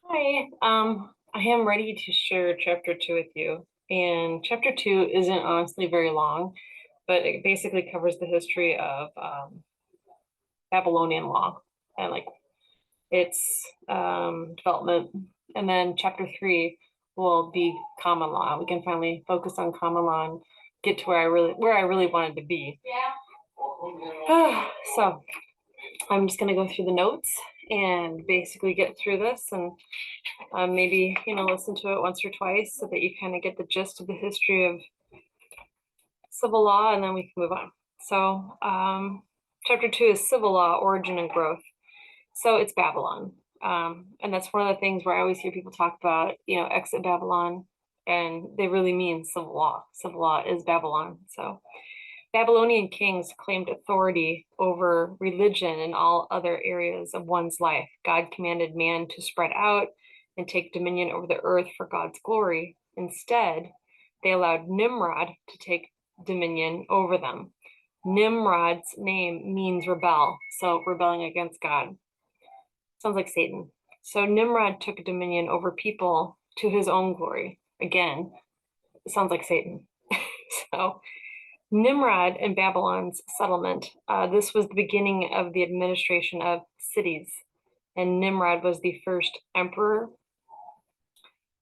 Hi, I am ready to share chapter two with you. And chapter two isn't honestly very long, but it basically covers the history of Babylonian law and like its development. And then chapter three will be common law. We can finally focus on common law and get to where I really wanted to be. So I'm just gonna go through the notes and basically get through this and maybe listen to it once or twice so that you kind of get the gist of the history of civil law, and then we can move on. So chapter two is civil law, origin and growth. So it's Babylon, and that's one of the things where I always hear people talk about, exit Babylon, and they really mean civil law. Civil law is Babylon. So Babylonian kings claimed authority over religion and all other areas of one's life. God commanded man to spread out and take dominion over the earth for God's glory. Instead, they allowed Nimrod to take dominion over them. Nimrod's name means rebel, so rebelling against God. Sounds like Satan. So Nimrod took dominion over people to his own glory. Again, it sounds like Satan. So Nimrod and Babylon's settlement. This was the beginning of the administration of cities, and Nimrod was the first emperor.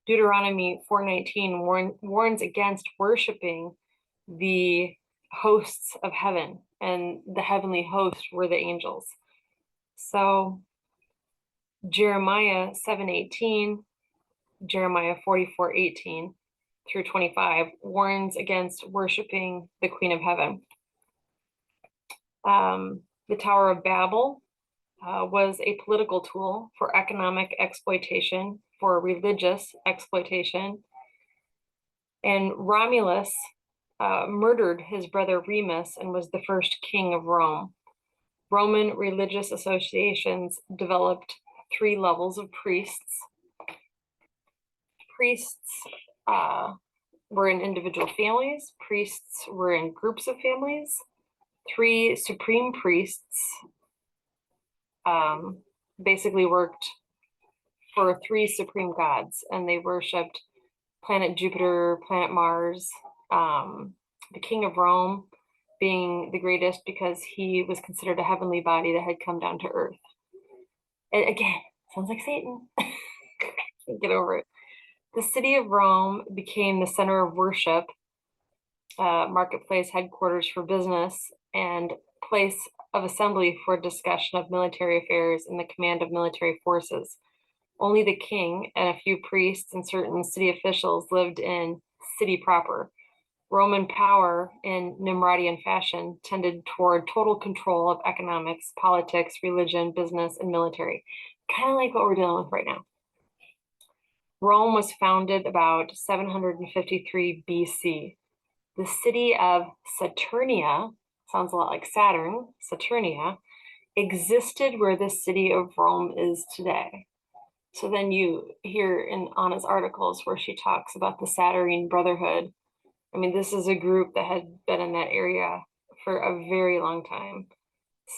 Deuteronomy 4:19 warns against worshiping the hosts of heaven, and the heavenly hosts were the angels. So Jeremiah 7:18, Jeremiah 44:18 through 25 warns against worshiping the Queen of Heaven. The Tower of Babel was a political tool for economic exploitation, for religious exploitation. And Romulus murdered his brother Remus and was the first king of Rome. Roman religious associations developed three levels of priests. Priests were in individual families, priests were in groups of families. Three supreme priests basically worked for three supreme gods, and they worshipped planet Jupiter, planet Mars, the king of Rome being the greatest because he was considered a heavenly body that had come down to earth. And again, sounds like Satan. Can't get over it. The city of Rome became the center of worship, marketplace, headquarters for business, and place of assembly for discussion of military affairs and the command of military forces. Only the king and a few priests and certain city officials lived in city proper. Roman power in Nimrodian fashion tended toward total control of economics, politics, religion, business, and military. Kind of like what we're dealing with right now. Rome was founded about 753 BC. The city of Saturnia, sounds a lot like Saturn, Saturnia, existed where the city of Rome is today. So then you hear in Anna's articles where she talks about the Saturnine Brotherhood. I mean, this is a group that had been in that area for a very long time.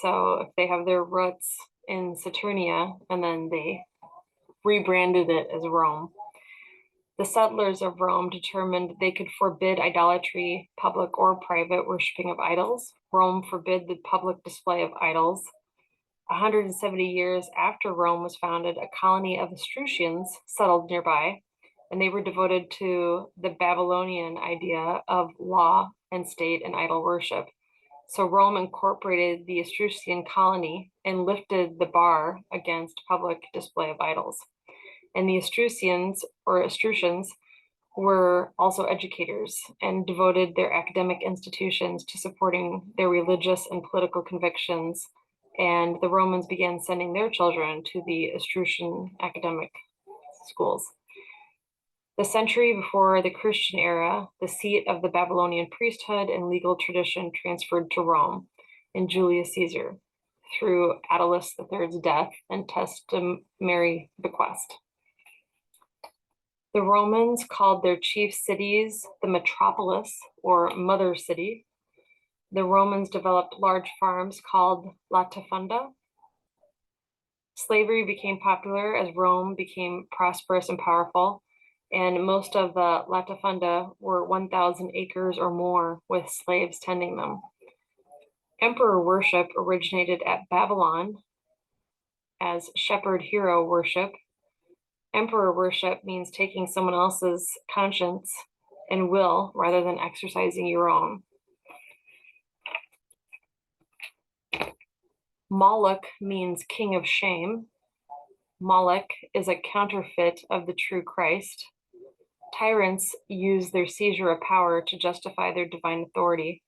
So if they have their roots in Saturnia and then they rebranded it as Rome, the settlers of Rome determined they could forbid idolatry, public or private worshiping of idols. Rome forbid the public display of idols. 170 years after Rome was founded, a colony of Etruscans settled nearby, and they were devoted to the Babylonian idea of law and state and idol worship. So Rome incorporated the Etruscan colony and lifted the bar against public display of idols. And the Etruscans were also educators and devoted their academic institutions to supporting their religious and political convictions. And the Romans began sending their children to the Etruscan academic schools. The century before the Christian era, the seat of the Babylonian priesthood and legal tradition transferred to Rome and Julius Caesar through Attalus III's death and testimony bequest. The Romans called their chief cities the metropolis or mother city. The Romans developed large farms called latifunda. Slavery became popular as Rome became prosperous and powerful, and most of the latifunda were 1,000 acres or more with slaves tending them. Emperor worship originated at Babylon as shepherd hero worship. Emperor worship means taking someone else's conscience and will rather than exercising your own. Moloch means king of shame. Moloch is a counterfeit of the true Christ. Tyrants use their seizure of power to justify their divine authority.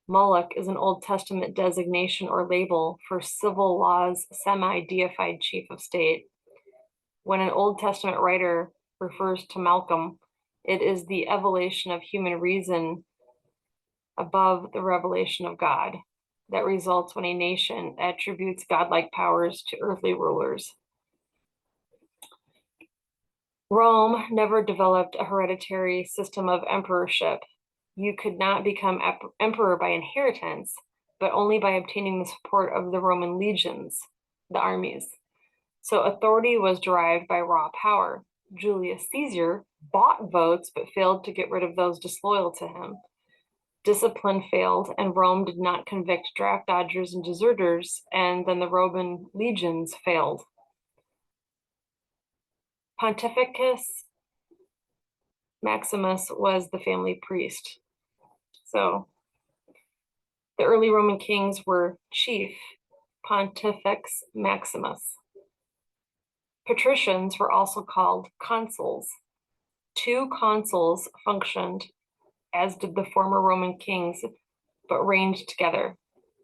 Moloch is an Old Testament designation or label for civil law's semi-deified chief of state. When an Old Testament writer refers to Malcolm, it is the evolution of human reason above the revelation of God that results when a nation attributes godlike powers to earthly rulers. Rome never developed a hereditary system of emperorship. You could not become emperor by inheritance, but only by obtaining the support of the Roman legions, the armies. So authority was derived by raw power. Julius Caesar bought votes, but failed to get rid of those disloyal to him. Discipline failed, and Rome did not convict draft dodgers and deserters, and then the Roman legions failed. Pontifex Maximus was the family priest. So the early Roman kings were chief Pontifex Maximus. Patricians were also called consuls. Two consuls functioned, as did the former Roman kings, but reigned together.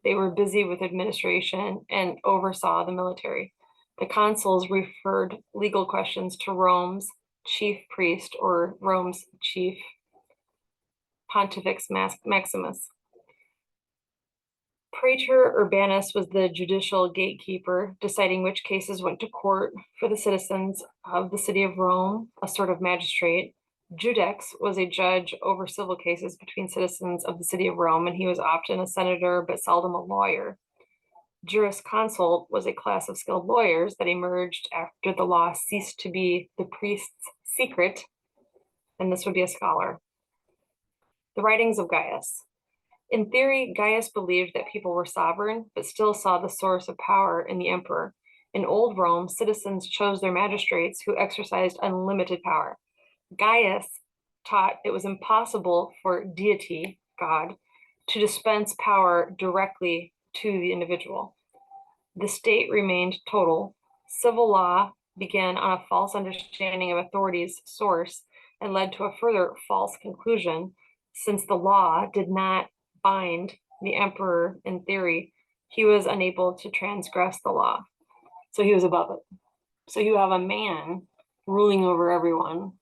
They were busy with administration and oversaw the military. The consuls referred legal questions to Rome's chief priest or Rome's chief Pontifex Maximus. Praetor Urbanus was the judicial gatekeeper, deciding which cases went to court for the citizens of the city of Rome, a sort of magistrate. Judex was a judge over civil cases between citizens of the city of Rome, and he was often a senator, but seldom a lawyer. Jurisconsult was a class of skilled lawyers that emerged after the law ceased to be the priest's secret, and this would be a scholar. The writings of Gaius. In theory, Gaius believed that people were sovereign, but still saw the source of power in the emperor. In old Rome, citizens chose their magistrates who exercised unlimited power. Gaius taught it was impossible for deity, God, to dispense power directly to the individual. The state remained total. Civil law began on a false understanding of authority's source and led to a further false conclusion. Since the law did not bind the emperor in theory, he was unable to transgress the law. So he was above it. So you have a man ruling over everyone,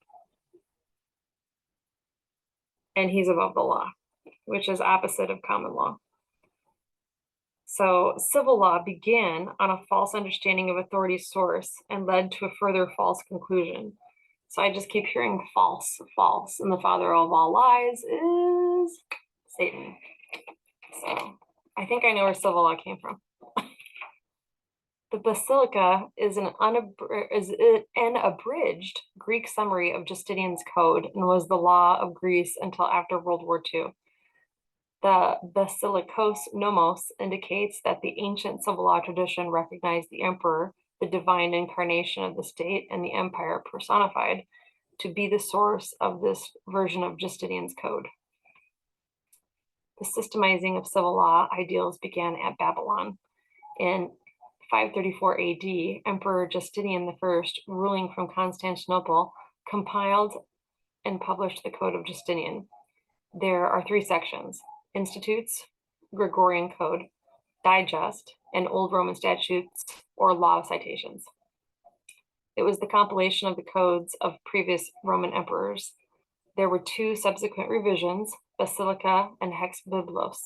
and he's above the law, which is opposite of common law. So civil law began on a false understanding of authority's source and led to a further false conclusion. So I just keep hearing false, false, and the father of all lies is Satan. So I think I know where civil law came from. The Basilica is an abridged Greek summary of Justinian's code and was the law of Greece until after World War II. The Basilikos Nomos indicates that the ancient civil law tradition recognized the emperor, the divine incarnation of the state, and the empire personified to be the source of this version of Justinian's code. The systemizing of civil law ideals began at Babylon. In 534 AD, Emperor Justinian I, ruling from Constantinople, compiled and published the Code of Justinian. There are three sections: Institutes, Gregorian Code, Digest, and Old Roman Statutes or Law of Citations. It was the compilation of the codes of previous Roman emperors. There were two subsequent revisions, Basilica and Hex Biblos.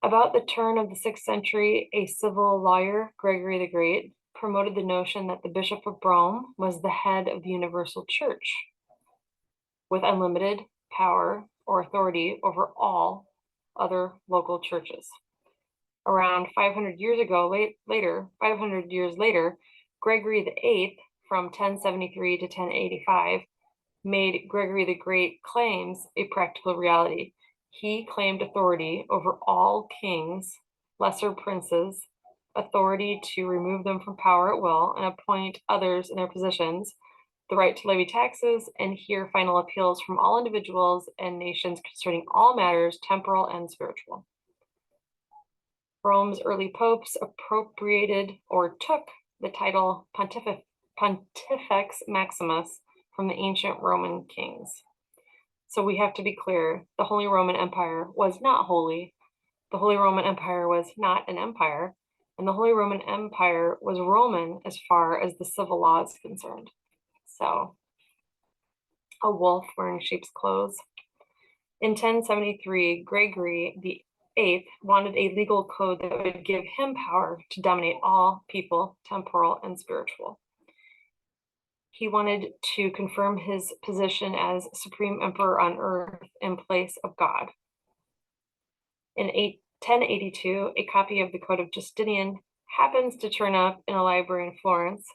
About the turn of the 6th century, a civil lawyer, Gregory the Great, promoted the notion that the Bishop of Rome was the head of the universal church, with unlimited power or authority over all other local churches. Around 500 years later, 500 years later, Gregory VIII, from 1073 to 1085, made Gregory the Great claims a practical reality. He claimed authority over all kings, lesser princes, authority to remove them from power at will and appoint others in their positions, the right to levy taxes, and hear final appeals from all individuals and nations concerning all matters temporal and spiritual. Rome's early popes appropriated or took the title Pontifex Maximus from the ancient Roman kings. So we have to be clear, the Holy Roman Empire was not holy. The Holy Roman Empire was not an empire, and the Holy Roman Empire was Roman as far as the civil law is concerned. So, a wolf wearing sheep's clothes. In 1073, Gregory VIII wanted a legal code that would give him power to dominate all people, temporal and spiritual. He wanted to confirm his position as supreme emperor on earth in place of God. In 1082, a copy of the Code of Justinian happens to turn up in a library in Florence.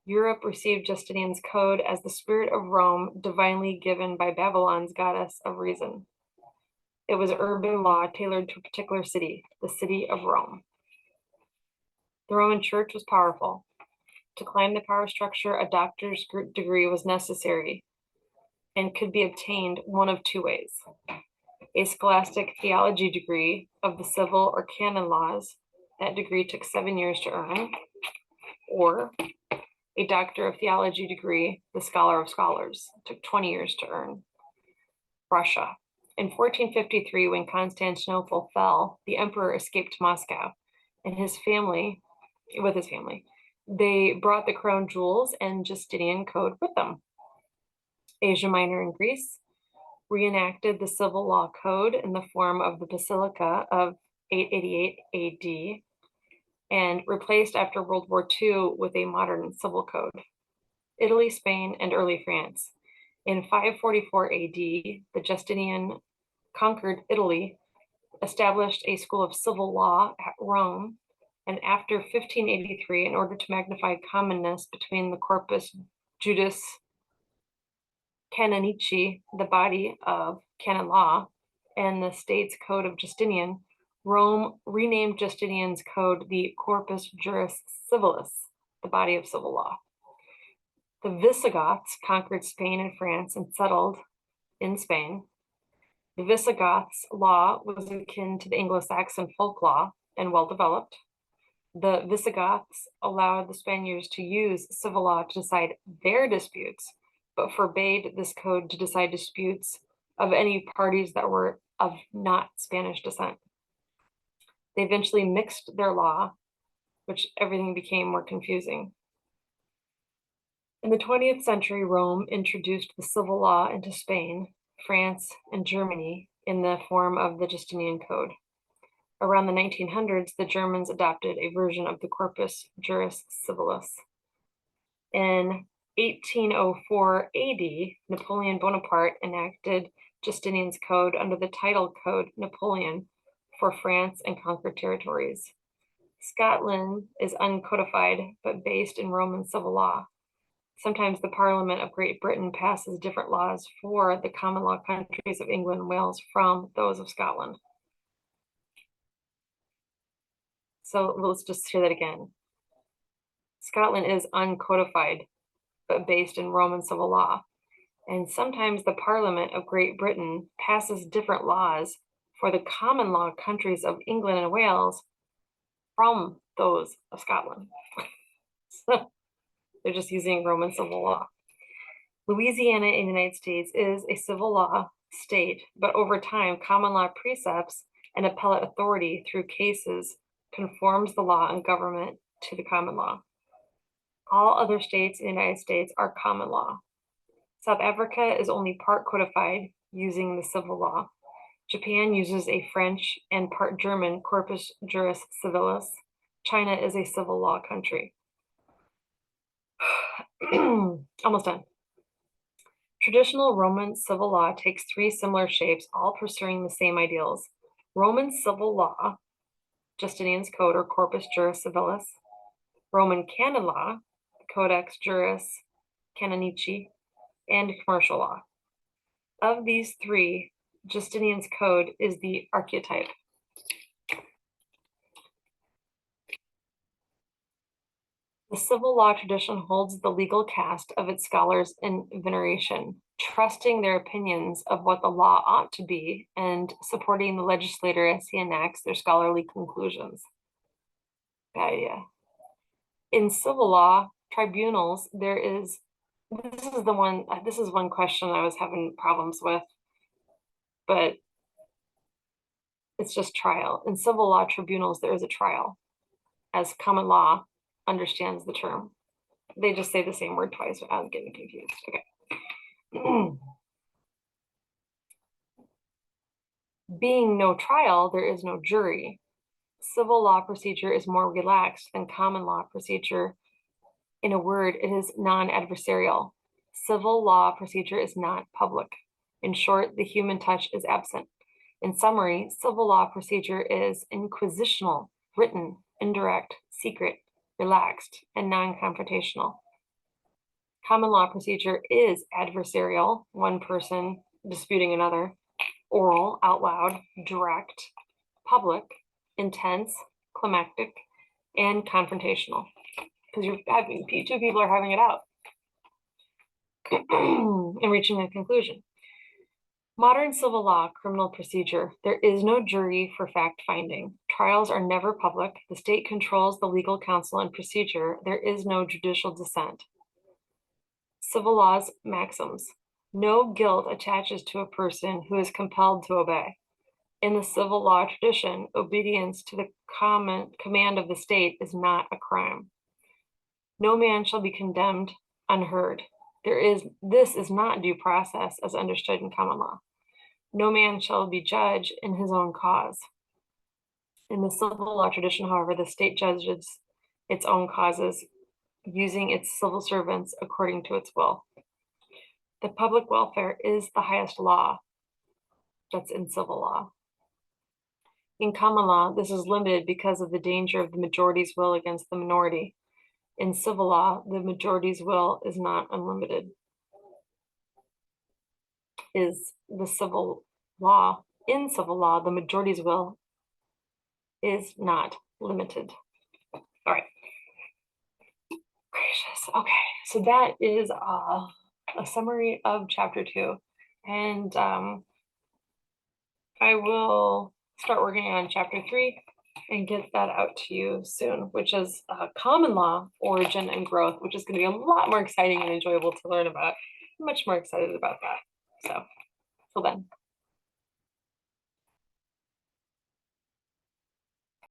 Europe received Justinian's code as the spirit of Rome, divinely given by Babylon's goddess of reason. It was urban law tailored to a particular city, the city of Rome. The Roman Church was powerful. To climb the power structure, a doctor's degree was necessary and could be obtained one of two ways: a scholastic theology degree of the civil or canon laws. That degree took 7 years to earn, or a doctor of theology degree, the scholar of scholars, took 20 years to earn. Russia. In 1453, when Constantinople fell, the emperor escaped to Moscow and with his family. They brought the crown jewels and Justinian code with them. Asia Minor and Greece reenacted the civil law code in the form of the Basilica of 888 AD and replaced after World War II with a modern civil code. Italy, Spain, and early France. In 544 AD, the Justinian conquered Italy, established a school of civil law at Rome, and after 1583, in order to magnify commonness between the Corpus Juris Canonici, the body of canon law, and the state's code of Justinian, Rome renamed Justinian's code the Corpus Juris Civilis, the body of civil law. The Visigoths conquered Spain and France and settled in Spain. The Visigoths' law was akin to the Anglo-Saxon folk law and well-developed. The Visigoths allowed the Spaniards to use civil law to decide their disputes, but forbade this code to decide disputes of any parties that were of not Spanish descent. They eventually mixed their law, which everything became more confusing. In the 20th century, Rome introduced the civil law into Spain, France, and Germany in the form of the Justinian Code. Around the 1900s, the Germans adopted a version of the Corpus Juris Civilis. In 1804 AD, Napoleon Bonaparte enacted Justinian's Code under the title Code Napoleon for France and conquered territories. Scotland is uncodified, but based in Roman civil law. Sometimes the Parliament of Great Britain passes different laws for the common law countries of England and Wales from those of Scotland. So let's just hear that again. Scotland is uncodified, but based in Roman civil law. And sometimes the Parliament of Great Britain passes different laws for the common law countries of England and Wales from those of Scotland. So they're just using Roman civil law. Louisiana in the United States is a civil law state, but over time, common law precepts and appellate authority through cases conforms the law and government to the common law. All other states in the United States are common law. South Africa is only part codified using the civil law. Japan uses a French and part German Corpus Juris Civilis. China is a civil law country. Almost done. Traditional Roman civil law takes three similar shapes, all pursuing the same ideals. Roman civil law Justinian's Code or Corpus Juris Civilis, Roman canon law, Codex Juris Canonici, and commercial law. Of these three, Justinian's Code is the archetype. The civil law tradition holds the legal caste of its scholars in veneration, trusting their opinions of what the law ought to be and supporting the legislator as he enacts their scholarly conclusions. Bad idea. In civil law tribunals, this is one question I was having problems with, but it's just trial. In civil law tribunals, there is a trial, as common law understands the term. They just say the same word twice. I was getting confused. Okay. Being no trial, there is no jury. Civil law procedure is more relaxed than common law procedure. In a word, it is non-adversarial. Civil law procedure is not public. In short, the human touch is absent. In summary, civil law procedure is inquisitional, written, indirect, secret, relaxed, and non-confrontational. Common law procedure is adversarial, one person disputing another, oral, out loud, direct, public, intense, climactic, and confrontational. Because two people are having it out and reaching a conclusion. Modern civil law criminal procedure, there is no jury for fact finding. Trials are never public. The state controls the legal counsel and procedure. There is no judicial dissent. Civil law's maxims. No guilt attaches to a person who is compelled to obey. In the civil law tradition, obedience to the command of the state is not a crime. No man shall be condemned unheard. This is not due process as understood in common law. No man shall be judged in his own cause. In the civil law tradition, however, the state judges its own causes using its civil servants according to its will. The public welfare is the highest law. That's in civil law. In common law, this is limited because of the danger of the majority's will against the minority. In civil law, the majority's will is not unlimited. In civil law, the majority's will is not limited. All right. Gracious. Okay, so that is a summary of chapter 2. And I will start working on chapter 3 and get that out to you soon, which is common law, origin, and growth, which is going to be a lot more exciting and enjoyable to learn about. I'm much more excited about that. So, till then.